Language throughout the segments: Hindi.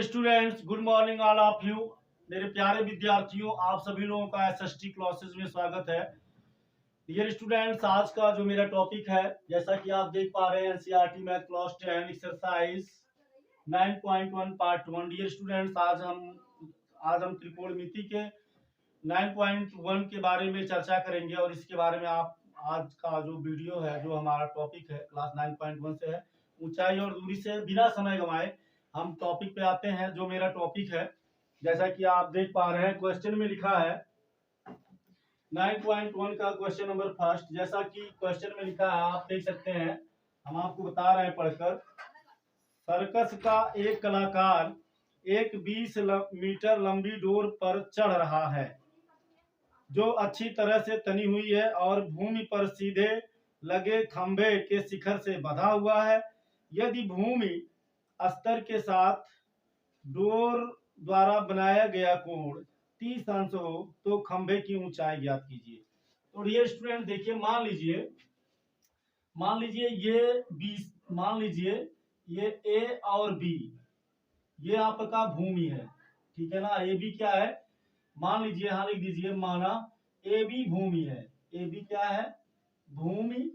Students, good morning all of you. मेरे प्यारे विद्यार्थियों, आप सभी लोगों का एसएसटी क्लासेस में स्वागत है। डियर स्टूडेंट्स, आज का जो मेरा टॉपिक है, जैसा कि आप देख पा रहे हैं, NCERT math class 10 exercise 9.1 part 1। Dear students, आज हम त्रिकोणमिति के 9.1 के बारे में चर्चा करेंगे और इसके बारे में आप आज का जो वीडियो है, जो हमारा टॉपिक है क्लास 9.1 से है, ऊंचाई और दूरी से। बिना समय गंवाए हम टॉपिक पे आते हैं। जो मेरा टॉपिक है, जैसा कि आप देख पा रहे हैं, क्वेश्चन में लिखा है 9.1 का क्वेश्चन नंबर फर्स्ट। जैसा कि क्वेश्चन में लिखा है, आप देख सकते हैं, हम आपको बता रहे हैं पढ़कर। सर्कस का एक कलाकार एक 20 मीटर लंबी डोर पर चढ़ रहा है, जो अच्छी तरह से तनी हुई है और भूमि पर सीधे लगे खंभे के शिखर से बंधा हुआ है। यदि भूमि स्तर के साथ डोर द्वारा बनाया गया कोण 30 अंश हो तो खंभे की ऊंचाई ज्ञात कीजिए। तो डियर स्टूडेंट, देखिए, मान लीजिए ये ए और बी, ये आपका भूमि है, ठीक है ना। ए बी क्या है, मान लीजिए, यहां लिख दीजिए, माना ए बी भूमि है। ए बी क्या है, भूमि।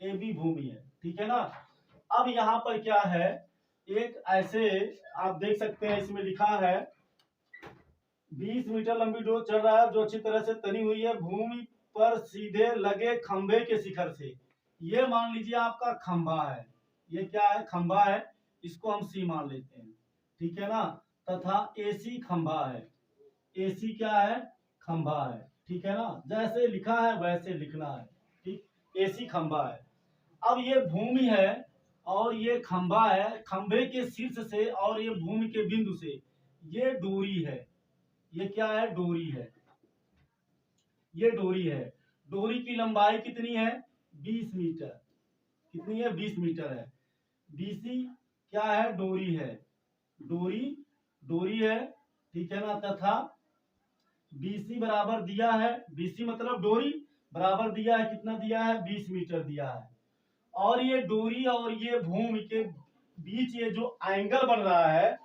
ए बी भूमि है, ठीक है ना। अब यहाँ पर क्या है, एक ऐसे आप देख सकते हैं, इसमें लिखा है 20 मीटर लंबी डोर चल रहा है, जो अच्छी तरह से तनी हुई है, भूमि पर सीधे लगे खंभे के शिखर से। ये मान लीजिए आपका खंभा है। ये क्या है, खंभा है, इसको हम सी मान लेते हैं, ठीक है ना। तथा एसी खंभा है। एसी क्या है, खंभा है, ठीक है ना। जैसे लिखा है वैसे लिखना है, ठीक। एसी खंभा है। अब ये भूमि है और ये खंभा है। खंभे के शीर्ष से और ये भूमि के बिंदु से ये डोरी है। ये क्या है, डोरी है। ये डोरी है। डोरी की लंबाई कितनी है, 20 मीटर। कितनी है, 20 मीटर है। बीसी क्या है, डोरी है। डोरी है, ठीक है ना। तथा बीसी बराबर दिया है, बीसी मतलब डोरी, बराबर दिया है, कितना दिया है, 20 मीटर दिया है। और ये डोरी और ये भूमि के बीच ये जो एंगल बन रहा है,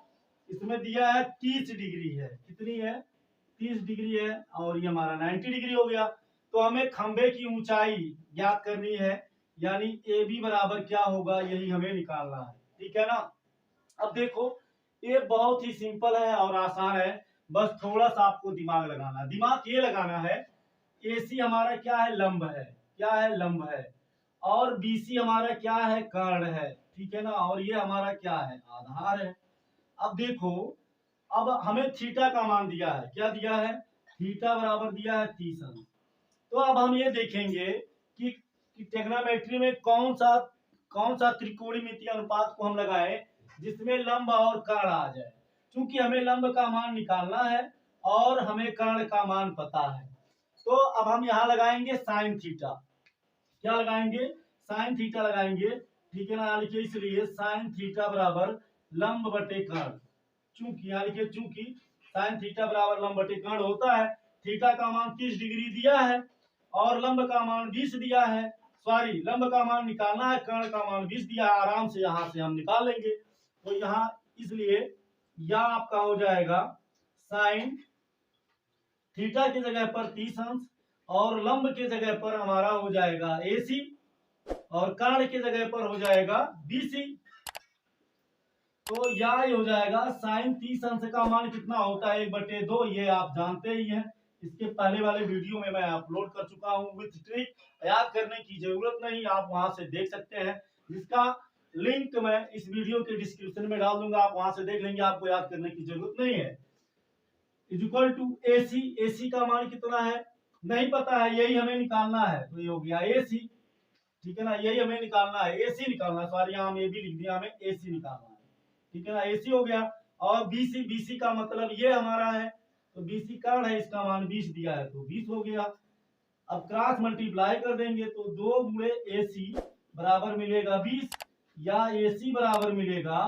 इसमें दिया है 30 डिग्री है। कितनी है, 30 डिग्री है। और ये हमारा 90 डिग्री हो गया। तो हमें खंभे की ऊंचाई ज्ञात करनी है, यानी ए बी बराबर क्या होगा, यही हमें निकालना है, ठीक है ना। अब देखो, ये बहुत ही सिंपल है और आसान है, बस थोड़ा सा आपको दिमाग लगाना। दिमाग ये लगाना है, एसी हमारा क्या है, लंब है। क्या है, लंब है। और बीसी हमारा क्या है, कर्ण है, ठीक है ना। और ये हमारा क्या है, आधार है। अब देखो, अब हमें थीटा का मान दिया है। क्या दिया है, थीटा बराबर दिया है 30 अंश। तो अब हम ये देखेंगे कि ट्रिग्नोमेट्री में कौन सा त्रिकोणमितीय अनुपात को हम लगाएं जिसमें लंब और कर्ण आ जाए। क्योंकि हमें लंब का मान निकालना है और हमें कर्ण का मान पता है। तो अब हम यहाँ लगाएंगे साइन थीटा। क्या लगाएंगे, साइन थीटा लगाएंगे, ठीक है ना। यहाँ लिखिए, इसलिए साइन थीटा बराबर लंब बटे कर्ण। चूंकि यहाँ लिखिए, चूंकि साइन थीटा बराबर लंब बटे कर्ण होता है। थीटा का मान 30 डिग्री दिया है और लंब का मान 20 दिया है। सॉरी, लंब का मान निकालना है, कर्ण का मान 20 दिया है। आराम से यहाँ से हम निकाल लेंगे। तो यहाँ इसलिए यह आपका हो जाएगा साइन थीटा की जगह पर 30 अंश और लंब के जगह पर हमारा हो जाएगा एसी और कर्ण की जगह पर हो जाएगा बीसी। तो यह हो जाएगा साइन 30 अंश का मान कितना होता है, 1/2। ये आप जानते ही हैं, इसके पहले वाले वीडियो में मैं अपलोड कर चुका हूं विथ ट्रिक। याद करने की जरूरत नहीं, आप वहां से देख सकते हैं, जिसका लिंक मैं इस वीडियो के डिस्क्रिप्शन में डाल दूंगा। आप वहां से देख लेंगे, आपको याद करने की जरूरत नहीं है। Is equal to AC. AC का मान कितना है, नहीं पता है, यही हमें निकालना है। तो ये हो गया एसी, ठीक है ना। यही हमें निकालना है, एसी निकालना है। सॉरी, यहाँ हम ए बी लिख दिया, हमें एसी निकालना है, ठीक है ना। एसी हो गया। और बीसी, बीसी का मतलब ये हमारा है, तो बीसी कर्ण है, इसका मान 20 दिया है, तो 20 हो गया। अब क्रॉस मल्टीप्लाई कर देंगे तो 2 गुणे एसी बराबर मिलेगा 20, या एसी बराबर मिलेगा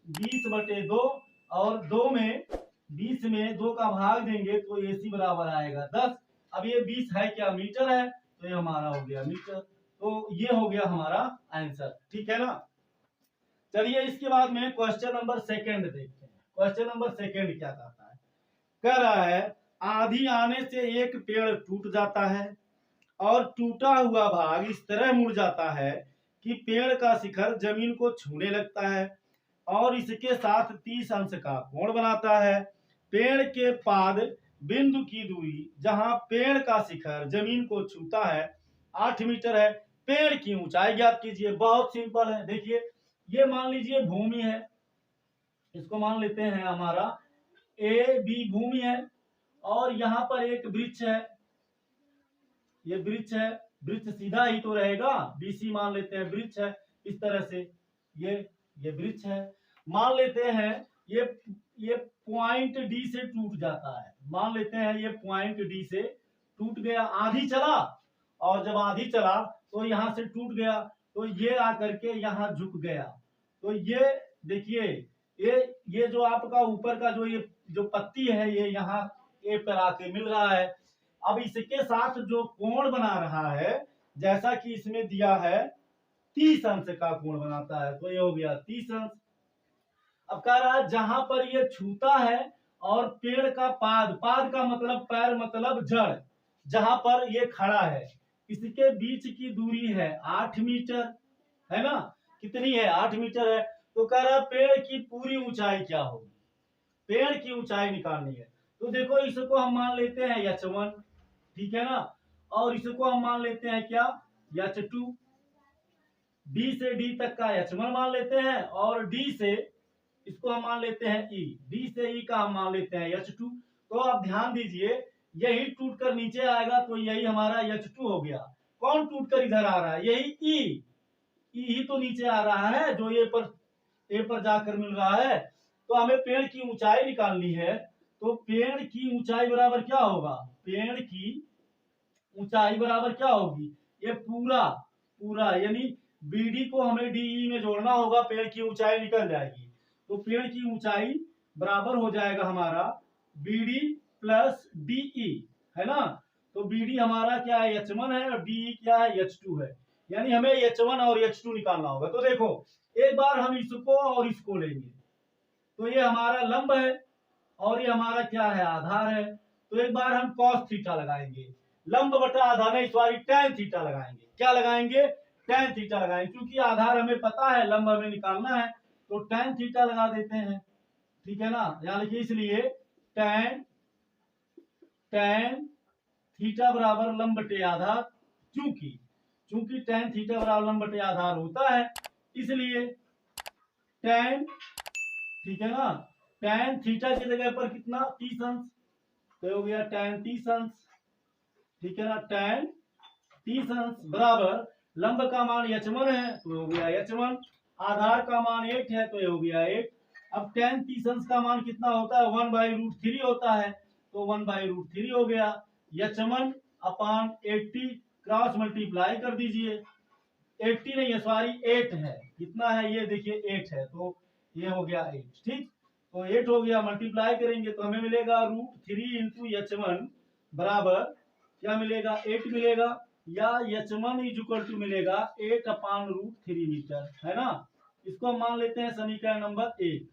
20/2। और 2 में 20 में 2 का भाग देंगे तो एसी बराबर आएगा 10। अब ये 20 है क्या, मीटर है, तो ये हमारा हो गया मीटर। तो ये हो गया हमारा आंसर, ठीक है ना। चलिए, इसके बाद में क्वेश्चन नंबर सेकंड देखते हैं। क्वेश्चन नंबर सेकंड क्या कहता है, कह रहा है आंधी आने से एक पेड़ टूट जाता है और टूटा हुआ भाग इस तरह मुड़ जाता है कि पेड़ का शिखर जमीन को छूने लगता है और इसके साथ 30 अंश का कोण बनाता है। पेड़ के पाद बिंदु की दूरी जहां पेड़ का शिखर जमीन को छूता है 8 मीटर है। पेड़ की ऊंचाई ज्ञात कीजिए। बहुत सिंपल है। देखिए ये मान लीजिए भूमि है, इसको मान लेते हैं हमारा ए बी भूमि है और यहाँ पर एक वृक्ष है, ये वृक्ष है, वृक्ष सीधा ही तो रहेगा, बीसी मान लेते हैं वृक्ष है। इस तरह से ये वृक्ष है। मान लेते हैं ये पॉइंट डी से टूट जाता है। मान लेते हैं ये पॉइंट डी से टूट गया, आंधी चला और जब आंधी चला तो यहाँ से टूट गया तो ये आकर के यहाँ झुक गया। तो ये देखिए ये जो आपका ऊपर का जो पत्ती है ये यहाँ ए पर आके मिल रहा है। अब इसके साथ जो कोण बना रहा है जैसा कि इसमें दिया है 30 अंश का कोण बनाता है, तो ये हो गया 30 अंश। अब कह रहा है जहां पर ये छूता है और पेड़ का पाद का मतलब पैर मतलब जड़, जहां पर ये खड़ा है इसके बीच की दूरी है 8 मीटर, है ना। कितनी है? 8 मीटर है। तो कह रहा है पेड़ की पूरी ऊंचाई क्या होगी, पेड़ की ऊंचाई निकालनी है। तो देखो इसको हम मान लेते हैं h1, ठीक है ना, और इसको हम मान लेते हैं क्या h2, बी से डी तक का h1 मान लेते हैं और डी से इसको हम मान लेते हैं ई, डी से ई का हम मान लेते हैं h2। तो आप ध्यान दीजिए यही टूट कर नीचे आएगा तो यही हमारा h2 हो गया। कौन टूट कर इधर आ रहा है? यही ई ही तो नीचे आ रहा है जो ए पर जाकर मिल रहा है। तो हमें पेड़ की ऊंचाई निकालनी है। तो पेड़ की ऊंचाई बराबर क्या होगा? पेड़ की ऊंचाई बराबर क्या होगी? ये पूरा यानी बीडी को हमें डीई में जोड़ना होगा, पेड़ की ऊंचाई निकल जाएगी। तो पेड़ की ऊंचाई बराबर हो जाएगा हमारा बीडी प्लस डीई, है ना। तो बीडी हमारा क्या है? h1 है और डीई क्या है? h2 है। यानी हमें h1 और h2 निकालना होगा। तो देखो एक बार हम इसको और इसको लेंगे तो ये हमारा लंब है और ये हमारा क्या है? आधार है। तो एक बार हम cos थीटा लगाएंगे, लंब बटा आधार नहीं सॉरी tan थीटा लगाएंगे। क्या लगाएंगे? tan थीटा लगाएंगे। क्योंकि आधार हमें पता है, लंब हमें निकालना है, तो tan थीटा लगा देते हैं, ठीक है ना। यहाँ लिखिए इसलिए tan थीटा बराबर लंब बटे आधार। चूंकि tan थीटा बराबर लंब बटे आधार होता है इसलिए tan, ठीक है ना, tan थीटा की जगह पर कितना? 30 अंश, तो हो गया tan 30 अंश, ठीक है ना। tan 30 अंश बराबर लंब का मान h1 है तो हो गया h1, आधार का मान 8 है तो ये हो गया 8। अब tan 30 अंश का मान कितना होता है? 1/√3 होता है, तो 1/√3 हो गया। h1 अपान 80 क्रॉस मल्टीप्लाई कर दीजिए। 80 नहीं है सॉरी 8 है, कितना है ये देखिए 8 है, तो ये हो गया 8, ठीक। तो 8 हो गया, मल्टीप्लाई करेंगे तो हमें मिलेगा √3 इंटू h1 बराबर क्या मिलेगा? 8 मिलेगा, या h1 इज इक्वल टू मिलेगा 8/√3 मीटर, है ना। इसको हम मान लेते हैं समीकरण नंबर 1।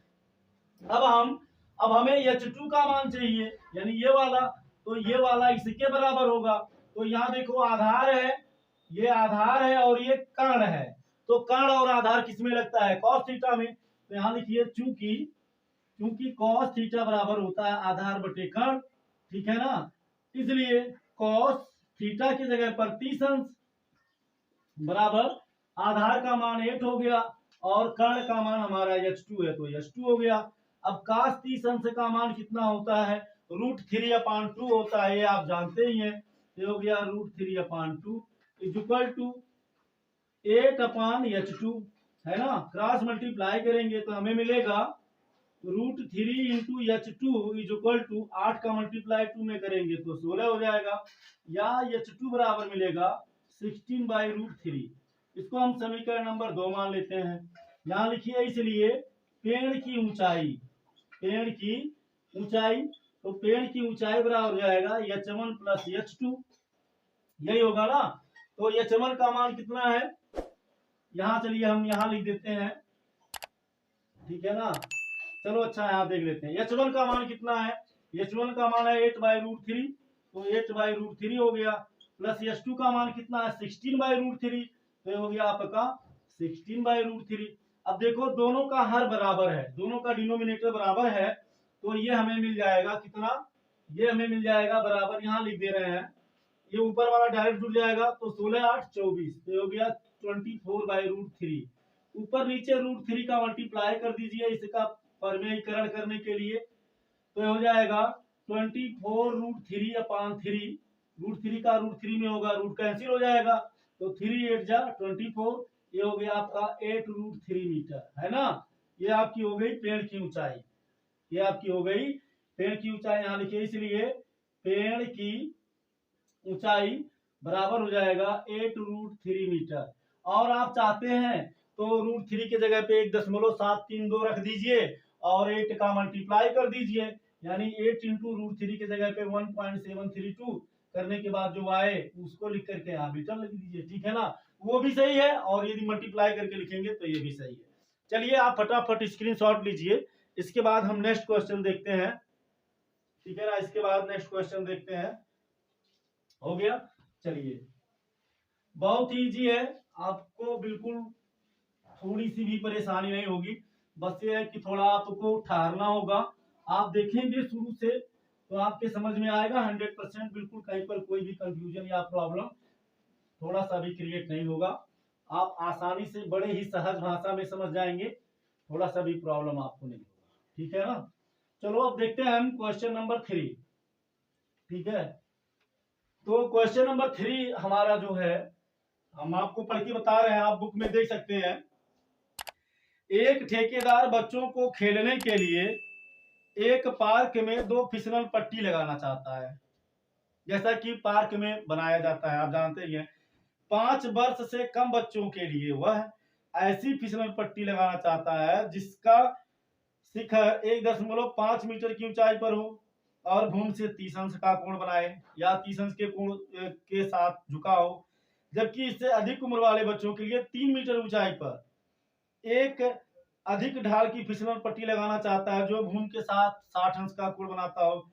अब हमें h2 का मान चाहिए, यानी ये वाला, तो ये वाला इसके बराबर होगा। तो यहाँ देखो आधार है, ये आधार है और ये कर्ण है, तो कर्ण और आधार किसमें लगता है? cos थीटा में। तो यहाँ लिखिए चूंकि cos थीटा बराबर होता है आधार बटे कर्ण, ठीक है ना, इसलिए cos थीटा की जगह पर 30 अंश बराबर आधार का मान 8 हो गया और कर्ण का मान हमारा h2 है तो h2 हो गया। अब cos 30 अंश का मान कितना होता है? √3/2 होता है, ये आप जानते ही हैं। ये हो गया √3/2 इज इक्वल टू 8/h2, है ना। क्रॉस मल्टीप्लाई करेंगे तो हमें मिलेगा √3 into h2 is equal to 8 का मल्टीप्लाई 2 में करेंगे तो 16 हो जाएगा, या h2 बराबर मिलेगा 16/√3। इसको हम समीकरण नंबर 2 मान लेते हैं। यहाँ लिखिए इसलिए पेड़ की ऊंचाई, तो पेड़ की ऊंचाई बराबर हो जाएगा h1 प्लस h2, यही होगा ना। तो h1 का मान कितना है? यहाँ चलिए हम यहाँ लिख देते हैं, ठीक है ना। चलो अच्छा यहाँ देख लेते हैं h1 का मान कितना है। h1 का मान है 8/√3, तो 8/√3 हो गया। प्लस h2 का मान कितना है 16/√3, तो ये हो गया आपका 16/√3। अब देखो दोनों का हर बराबर है, दोनों का डिनोमिनेटर बराबर है, तो ये हमें मिल जाएगा कितना, ये हमें मिल जाएगा बराबर, यहाँ लिख दे रहे हैं, ये ऊपर वाला डायरेक्ट जुड़ जाएगा, तो 16 8 24, तो हो गया 24/√3। ऊपर नीचे √3 का मल्टीप्लाई कर दीजिए इसका परमेयीकरण करने के लिए, तो ये हो जाएगा 24√3/3। √3 का √3 में होगा, रूट कैंसिल हो जाएगा, तो 3 8 जा 24, ये हो गया आपका 8√3 मीटर, है ना। ये आपकी हो गई पेड़ की ऊंचाई, ये आपकी हो गई पेड़ की ऊंचाई, यहाँ लिखिए, इसलिए पेड़ की ऊंचाई बराबर हो जाएगा 8√3 मीटर। और आप चाहते हैं तो √3 की जगह पे 1.732 रख दीजिए और 8 का मल्टीप्लाई कर दीजिए, यानी 8 इंटू √3 की जगह पे 1.732 करने के बाद जो आए उसको लिख करके यहाँ मीटर लिख दीजिए, ठीक है ना, वो भी सही है। और यदि मल्टीप्लाई करके लिखेंगे तो ये भी सही है। चलिए आप फटाफट स्क्रीनशॉट लीजिए, इसके बाद हम नेक्स्ट क्वेश्चन देखते हैं, ठीक है ना। इसके बाद नेक्स्ट क्वेश्चन देखते हैं, हो गया। चलिए बहुत इजी है, आपको बिल्कुल थोड़ी सी भी परेशानी नहीं होगी, बस ये है कि थोड़ा आपको ठहरना होगा। आप देखेंगे शुरू से तो आपके समझ में आएगा 100%, बिल्कुल कहीं पर कोई भी कंफ्यूजन या प्रॉब्लम थोड़ा सा भी क्रिएट नहीं होगा। आप आसानी से बड़े ही सहज भाषा में समझ जाएंगे, थोड़ा सा भी प्रॉब्लम आपको नहीं होगा, ठीक है ना। चलो अब देखते हैं हम क्वेश्चन नंबर 3, ठीक है। तो क्वेश्चन नंबर 3 हमारा जो है, हम आपको पढ़ के बता रहे हैं, आप बुक में देख सकते हैं। एक ठेकेदार बच्चों को खेलने के लिए एक पार्क में 2 फिसलन पट्टी लगाना चाहता है, जैसा कि पार्क में बनाया जाता है, आप जानते ही हैं। 5 वर्ष से कम बच्चों के लिए वह ऐसी फिसलन पट्टी लगाना चाहता है जिसका शिखर 1.5 मीटर की ऊंचाई पर हो और भूमि से 30 अंश का कोण बनाए या 30 अंश के कोण के साथ झुका हो, जबकि इससे अधिक उम्र वाले बच्चों के लिए 3 मीटर ऊंचाई पर एक अधिक ढाल की फिसलन पट्टी लगाना चाहता है जो भूमि के साथ 60 अंश का कोण बनाता हो।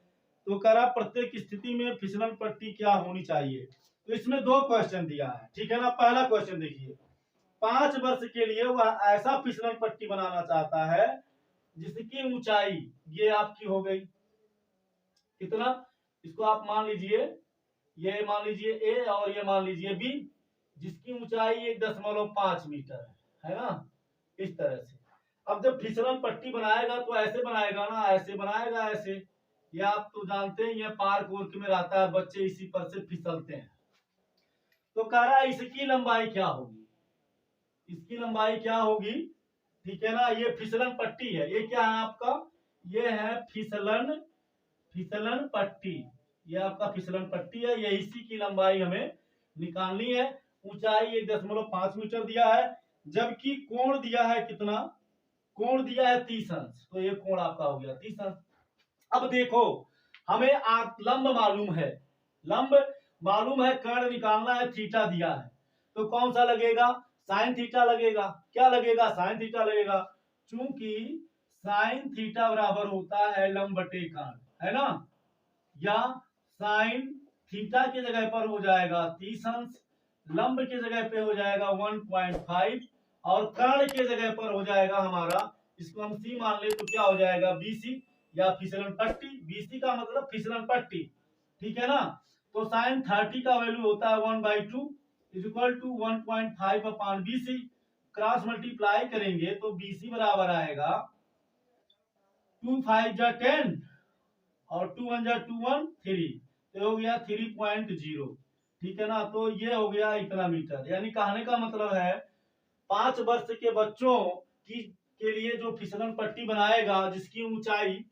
तो कह रहा प्रत्येक स्थिति में फिसलन पट्टी क्या होनी चाहिए। तो इसमें 2 क्वेश्चन दिया है, ठीक है ना। पहला क्वेश्चन देखिए, 5 वर्ष के लिए वह ऐसा फिसलन पट्टी बनाना चाहता है जिसकी ऊंचाई, ये आपकी हो गई कितना, इसको आप मान लीजिए, ये मान लीजिए ए और ये मान लीजिए बी, जिसकी ऊंचाई 1.5 मीटर है ना, इस तरह से। अब जब फिसलन पट्टी बनाएगा तो ऐसे बनाएगा ना, ऐसे बनाएगा, ऐसे। ये आप तो जानते हैं, ये पार्क वर्क में रहता है, बच्चे इसी पर से फिसलते हैं। तो कह रहा है इसकी लंबाई क्या होगी, इसकी लंबाई क्या होगी, ठीक है ना। ये फिसलन पट्टी है, ये क्या है आपका, ये है फिसलन पट्टी, ये आपका फिसलन पट्टी है, ये इसी की लंबाई हमें निकालनी है। ऊंचाई 1.5 मीटर दिया है, जबकि कोण दिया है कितना, कोण दिया है 30 अंश, तो ये कोण आपका हो गया 30 अंश। अब देखो हमें लंब मालूम है, लंब मालूम है, कर्ण निकालना है, थीटा दिया है, तो कौन सा लगेगा, साइन थीटा लगेगा। क्या लगेगा, साइन थीटा लगेगा, चूंकि साइन थीटा बराबर होता है लंब बटे कर्ण, है ना। या साइन थीटा की जगह पर हो जाएगा 30 अंश, लंब की जगह पे हो जाएगा 1.5 और कर्ण की जगह पर हो जाएगा हमारा, इसको हम सी मान ले तो क्या हो जाएगा BC या फिसलन पट्टी। BC का मतलब फिसलन पट्टी, ठीक है ना। तो साइन 30 का वैल्यू होता है 1/2 is equal to 1.5/BC। Cross multiply करेंगे तो BC बराबर आएगा 2 5 जा 10 और 2 1 जा 2 1 3, तो हो गया 3.0, ठीक है ना। तो ये हो गया इतना मीटर, यानी कहने का मतलब है 5 वर्ष के बच्चों की के लिए जो फिसलन पट्टी बनाएगा जिसकी ऊंचाई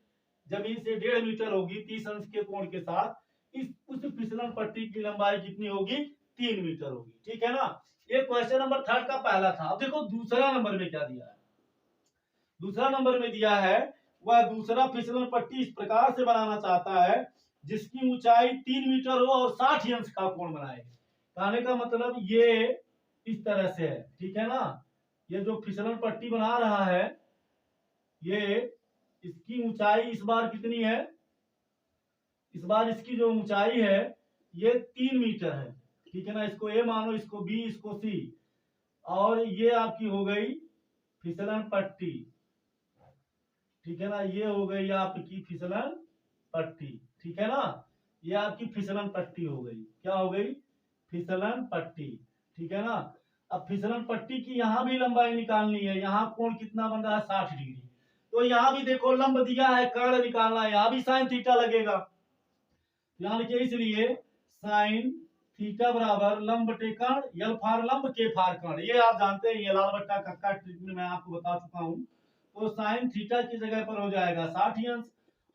जमीन से 1.5 मीटर होगी 30 अंश के कोण के साथ, उस फिसलन पट्टी की लंबाई कितनी होगी, 3 मीटर होगी, ठीक है ना। ये क्वेश्चन नंबर 3 का पहला था। अब देखो दूसरा नंबर में क्या दिया है, दूसरा नंबर में दिया है वह दूसरा फिसलन पट्टी इस प्रकार से बनाना चाहता है जिसकी ऊंचाई 3 मीटर हो और 60 अंश का कोण बनाए। कहने का मतलब ये इस तरह से है, ठीक है ना। ये जो फिसलन पट्टी बना रहा है, ये इसकी ऊंचाई इस बार कितनी है, इस बार इसकी जो ऊंचाई है ये 3 मीटर है, ठीक है ना। इसको ए मानो, इसको बी, इसको सी, और ये आपकी हो गई फिसलन पट्टी, ठीक है ना। ये हो गई आपकी फिसलन पट्टी, ठीक है ना। ये आपकी फिसलन पट्टी हो गई, क्या हो गई, फिसलन पट्टी, ठीक है ना। अब फिसलन पट्टी की यहाँ भी लंबाई निकालनी है, यहाँ कोण कितना बन रहा है 60 डिग्री, तो यहाँ भी देखो लंब दिया है, कर्ण निकालना है, यहाँ भी साइन थीटा लगेगा, यहाँ लिखिए इसलिए साइन थीटा बराबर लंब बटे कर्ण, यल फार लंब के फार कर्ण, ये आप जानते हैं, ये लाल बट्टा कक्का ट्रिक में मैं आपको बता चुका हूँ। तो साइन थीटा की जगह पर हो जाएगा 60 अंश,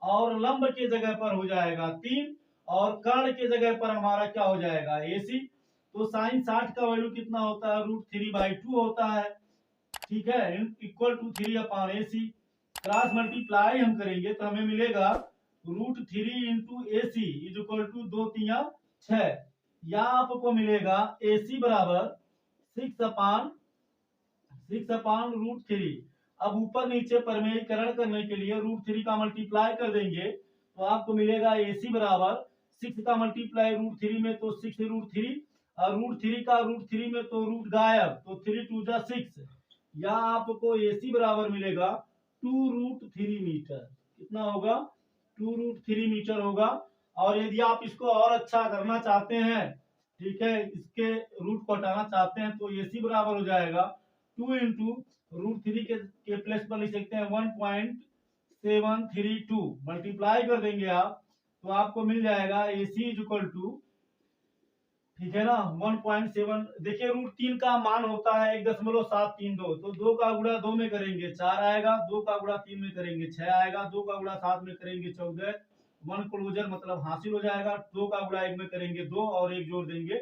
और लंब की जगह पर हो जाएगा 3, और कर्ण की जगह पर हमारा क्या हो जाएगा AC। तो साइन 60 का वैल्यू कितना होता है, √3/2 होता है, ठीक है, equal to 3/AC। Cross multiply हम करेंगे तो हमें मिलेगा √3 into AC is equal to 2 3 6, या आपको मिलेगा AC बराबर 6/√3। अब ऊपर नीचे परमेयीकरण करने के लिए √3 का मल्टीप्लाई कर देंगे तो आपको मिलेगा AC बराबर 6 का मल्टीप्लाई √3 में तो 6√3, और √3 का √3 में तो रूट गायब, तो 3 2 जा 6, या आपको AC बराबर मिलेगा 2√3 मीटर, कितना होगा 2√3 मीटर होगा। और यदि आप इसको और अच्छा करना चाहते हैं, ठीक है, इसके रूट को हटाना चाहते हैं, तो AC बराबर हो जाएगा 2 इंटू √3 के प्लेस पर लिख सकते हैं 1.732, मल्टीप्लाई कर देंगे आप तो आपको मिल जाएगा AC इज इक्वल टू, ठीक है ना, 1.7, देखिए √3 का मान होता है 1.732, तो 2 का गुणा 2 में करेंगे 4 आएगा, 2 का गुणा 3 में करेंगे 6 आएगा, 2 का गुणा 7 में करेंगे 14, 1 क्लोजर मतलब हासिल हो जाएगा, 2 का गुणा 1 में करेंगे 2, और 1 जोड़ देंगे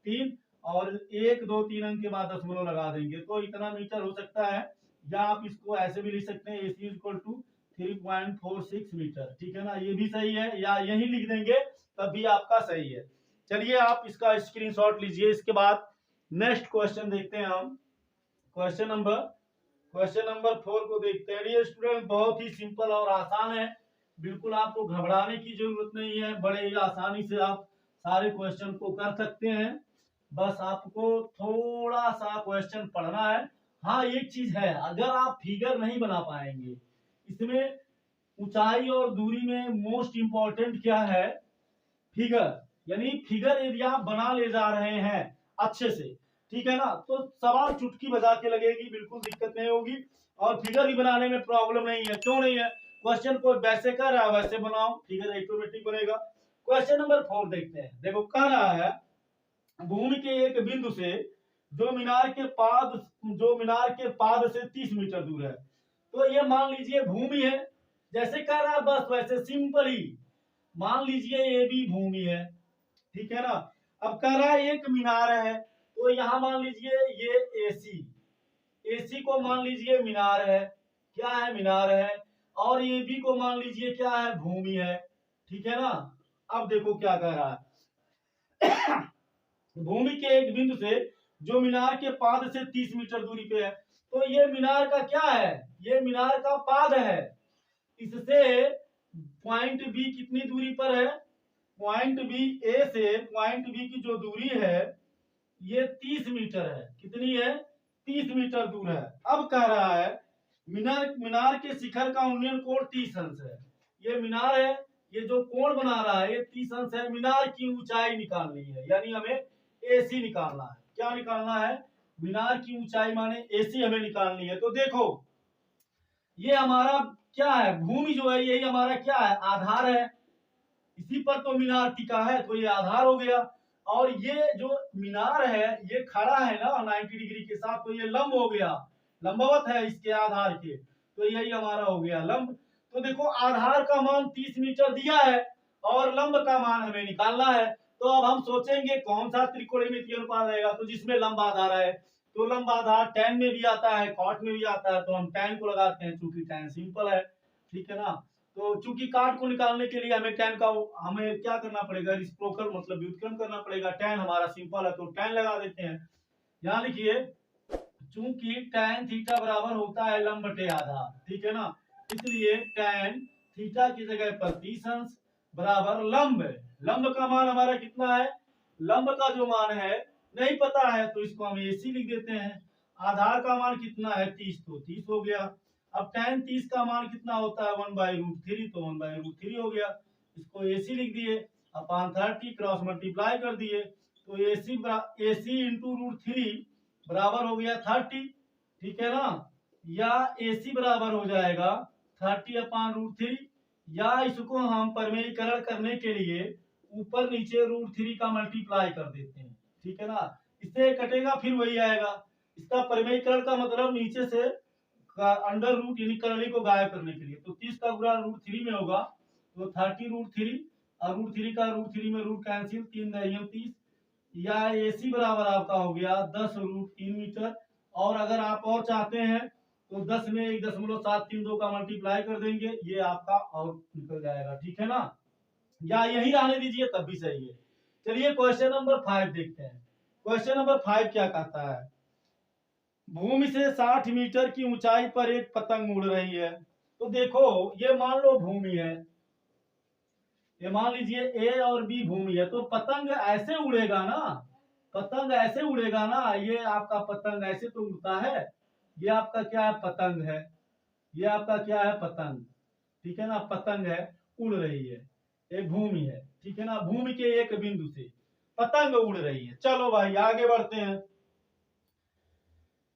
3, और 1 2 3 अंक के बाद दशमलव लगा देंगे, तो इतना मीटर हो सकता है। या आप इसको ऐसे भी लिख सकते हैं AC इक्वल टू 3.46 मीटर, ठीक है ना, ये भी सही है, या यही लिख देंगे तब भी आपका सही है। चलिए आप इसका स्क्रीनशॉट लीजिए। इसके बाद नेक्स्ट क्वेश्चन देखते हैं हम, क्वेश्चन नंबर 4 को देखते हैं। ये स्टूडेंट बहुत ही सिंपल और आसान है, बिल्कुल आपको घबराने की जरूरत नहीं है, बड़े ही आसानी से आप सारे क्वेश्चन को कर सकते हैं, बस आपको थोड़ा सा क्वेश्चन पढ़ना है। हाँ एक चीज है, अगर आप फिगर नहीं बना पाएंगे, इसमें ऊंचाई और दूरी में मोस्ट इंपॉर्टेंट क्या है, फिगर, यानी फिगर यदि आप बना ले जा रहे हैं अच्छे से, ठीक है ना, तो सवाल चुटकी बजा के लगेगी, बिल्कुल दिक्कत नहीं होगी, और फिगर भी बनाने में प्रॉब्लम नहीं है। क्यों नहीं है, क्वेश्चन को वैसे कर रहा है वैसे बनाओ, फिगर ऑटोमेटिक बनेगा। क्वेश्चन नंबर 4 देखते हैं। देखो कह रहा है भूमि के एक बिंदु से जो मीनार के पाद से 30 मीटर दूर है, तो ये मान लीजिए भूमि है, जैसे कह रहा है बस वैसे सिंपल ही मान लीजिए ये भी भूमि है, ठीक है ना। अब कह रहा है एक मीनार है, तो यहां मान लीजिए ये AC को मान लीजिए मीनार है, क्या है मीनार है, और AB को मान लीजिए क्या है भूमि है, ठीक है ना। अब देखो क्या कह रहा है भूमि के एक बिंदु से जो मीनार के पाद से 30 मीटर दूरी पे है, तो ये मीनार का क्या है, ये मीनार का पाद है, इससे पॉइंट B कितनी दूरी पर है, पॉइंट B A से पॉइंट B की जो दूरी है ये 30 मीटर है, कितनी है 30 मीटर दूर है। अब कह रहा है मीनार के शिखर का उन्नयन कोण 30 अंश है, ये मीनार है, ये जो कोण बना रहा है ये 30 अंश है, मीनार की ऊंचाई निकालनी है, यानी हमें AC निकालना है, क्या निकालना है, मीनार की ऊंचाई माने AC हमें निकालनी है। तो देखो ये हमारा क्या है, भूमि जो है यही हमारा क्या है, आधार है, इसी पर तो मीनार टिका है, तो ये आधार हो गया, और ये जो मीनार है ये खड़ा है ना 90 डिग्री के साथ, तो ये लंब हो गया, लंबवत है इसके आधार के, तो यही हमारा हो गया लंब। तो देखो आधार का मान 30 मीटर दिया है और लंब का मान हमें निकालना है, तो अब हम सोचेंगे कौन सा त्रिकोणमितीय अनुपात आएगा, तो जिसमें लंब आधार है, तो लंब आधार tan में भी आता है cot में भी आता है, तो हम tan को लगाते हैं, चूंकि tan सिंपल है, ठीक है ना। तो चूंकि काट को निकालने के लिए हमें tan का हमें क्या करना पड़ेगा, रिसिप्रोकल मतलब व्युत्क्रम करना पड़ेगा, tan हमारा सिंपल है तो tan लगा देते हैं। यहाँ लिखिए चूंकि tan थीटा बराबर होता है लंब बटे आधार, ठीक है ना, इसलिए tan थीटा की जगह पर 30 अंश बराबर लंब है। लंब का मान हमारा कितना है? लंब का जो मान है नहीं पता है तो इसको हम AC लिख देते हैं। आधार का मान कितना है? 30, तो 30 हो गया। अब tan 30 का मान कितना होता है? 1/√3, तो 1/√3 हो गया। इसको AC लिख दिए, अपॉन 30 क्रॉस मल्टीप्लाई कर दिए, तो AC इंटू √3 बराबर हो गया 30, ठीक है ना। या AC बराबर हो जाएगा 30/√3, या इसको हम परिमेयीकरण करने के लिए ऊपर नीचे √3 का मल्टीप्लाई कर देते हैं, ठीक है ना। इससे कटेगा फिर वही आएगा। इसका परिमेयीकरण का मतलब नीचे से अंडर रूट यानी करली को गायब करने के लिए, तो 30 का गुणा √3 में होगा, तो 30√3, और √3 का √3 में रूट कैंसिल, 3 9 30, या AC बराबर आपका हो गया 10√3 मीटर। और अगर आप और चाहते हैं तो 10 में 1.732 का मल्टीप्लाई कर देंगे, ये आपका और निकल जाएगा, ठीक है ना। या यही रहने दीजिए तब भी सही है। चलिए क्वेश्चन नंबर 5 देखते हैं। क्वेश्चन नंबर 5 क्या कहता है? भूमि से 60 मीटर की ऊंचाई पर एक पतंग उड़ रही है। तो देखो, ये मान लो भूमि है, ये मान लीजिए A और B भूमि है, तो पतंग ऐसे उड़ेगा ना, पतंग ऐसे उड़ेगा ना। ये आपका पतंग ऐसे तो उड़ता है, ये आपका क्या है? पतंग है। ये आपका क्या है? पतंग, ठीक है ना। पतंग है, उड़ रही है, एक भूमि है, ठीक है ना। भूमि के एक बिंदु से पतंग उड़ रही है। चलो भाई आगे बढ़ते हैं।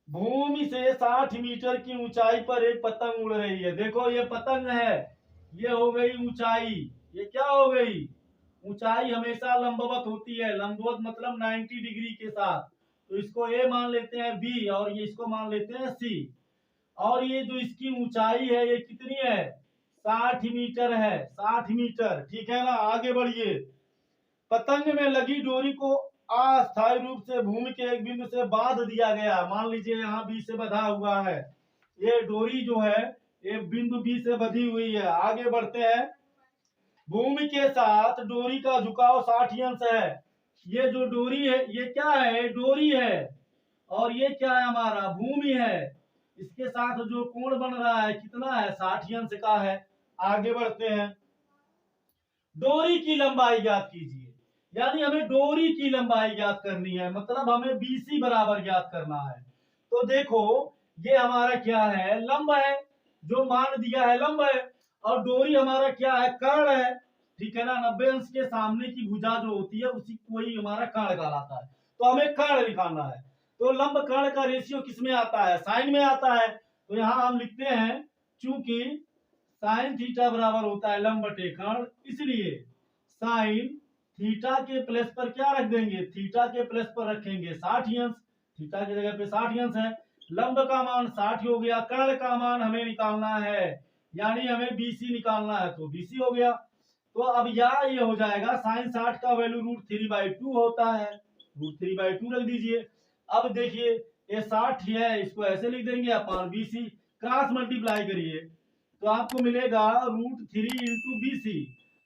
भूमि से 60 मीटर की ऊंचाई पर एक पतंग उड़ रही है। देखो ये पतंग है, ये हो गई ऊंचाई। ये क्या हो गई? ऊंचाई हमेशा लंबवत होती है, लंबवत मतलब 90 डिग्री के साथ। तो इसको A मान लेते हैं B, और ये इसको मान लेते हैं C। और ये जो इसकी ऊंचाई है ये कितनी है? 60 मीटर है, 60 मीटर, ठीक है ना। आगे बढ़िए। पतंग में लगी डोरी को अस्थायी रूप से भूमि के एक बिंदु से बांध दिया गया। मान लीजिए यहाँ बी से बंधा हुआ है, ये डोरी जो है ये बिंदु बी से बंधी हुई है। आगे बढ़ते हैं। भूमि के साथ डोरी का झुकाव 60 अंश है। ये जो डोरी है ये क्या है? डोरी है। और ये क्या है? हमारा भूमि है। इसके साथ जो कोण बन रहा है कितना है? 60 अंश का है। आगे बढ़ते हैं। डोरी की लंबाई ज्ञात कीजिए, यानी हमें डोरी की लंबाई ज्ञात करनी है, मतलब हमें BC बराबर ज्ञात करना है। तो देखो ये हमारा क्या है? लंब है, जो मान दिया है लंब है। और डोरी हमारा क्या है? कर्ण है, ठीक है ना। 90 अंश के सामने की भुजा जो होती है उसी को ही हमारा कर्ण कहलाता है। तो हमें कर्ण निकालना है। तो लंब कर्ण का रेशियो किस में आता है? साइन में आता है। तो यहाँ हम लिखते हैं चूंकि साइन थीटा बराबर होता है लंब बटे कर्ण, इसलिए साइन थीटा के प्लस पर क्या रख देंगे? थीटा के प्लस पर रखेंगे 60 अंश। थीटा की जगह पे 60 अंश है। लंब का मान 60 हो गया, कर्ण का मान हमें निकालना है, यानी हमें BC निकालना है, तो BC हो गया। तो अब यहाँ ये हो जाएगा साइन 60 का वैल्यू √3/2 होता है, √3/2 रख दीजिए। अब देखिए ये 60 है, इसको ऐसे लिख देंगे अपॉन BC, क्रॉस मल्टीप्लाई करिए तो आपको मिलेगा √3 इंटू BC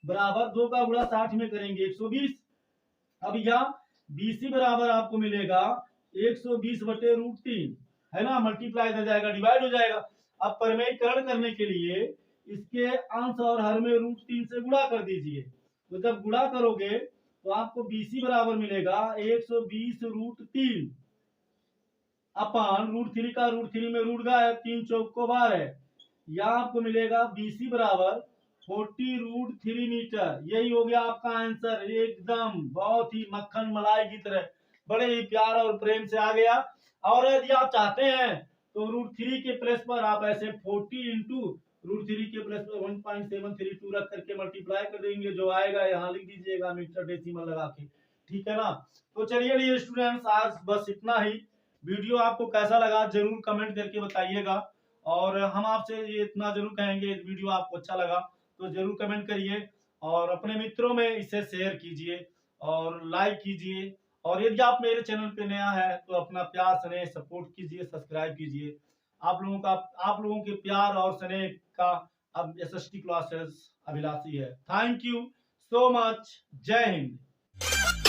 बराबर 2 का गुणा 60 में करेंगे 120। अब यहाँ BC बराबर आपको मिलेगा 120 बटे √3, है ना। मल्टीप्लाई कर जाएगा, डिवाइड हो जाएगा। अब परिमेयीकरण करने के लिए इसके अंश और हर में √3 से गुणा कर दीजिए। तो जब गुणा करोगे तो आपको BC बराबर मिलेगा 120 √3 अपान √3 का √3 में रूट गया, 3 चौक को 12। यहाँ आपको मिलेगा BC बराबर 40√3 मीटर। यही हो गया आपका आंसर, एकदम बहुत ही मक्खन मलाई की तरह, बड़े ही प्यार और प्रेम से आ गया। और यदि आप चाहते हैं तो √3 के प्लस पर आप ऐसे 40 इंटू √3 के प्लस पर 1.732 रख करके मल्टीप्लाई कर देंगे, जो आएगा यहाँ लिख दीजिएगा मीटर डेसिमल लगा के, ठीक है ना। तो चलिए डियर स्टूडेंट्स, आज बस इतना ही। वीडियो आपको कैसा लगा जरूर कमेंट करके बताइएगा, और हम आपसे ये इतना जरूर कहेंगे वीडियो आपको अच्छा लगा तो जरूर कमेंट करिए, और अपने मित्रों में इसे शेयर कीजिए और लाइक कीजिए। और यदि आप मेरे चैनल पे नया है तो अपना प्यार स्नेह सपोर्ट कीजिए, सब्सक्राइब कीजिए। आप लोगों के प्यार और स्नेह का अब SST क्लासेस अभिलाषी है। Thank you so much. जय हिंद।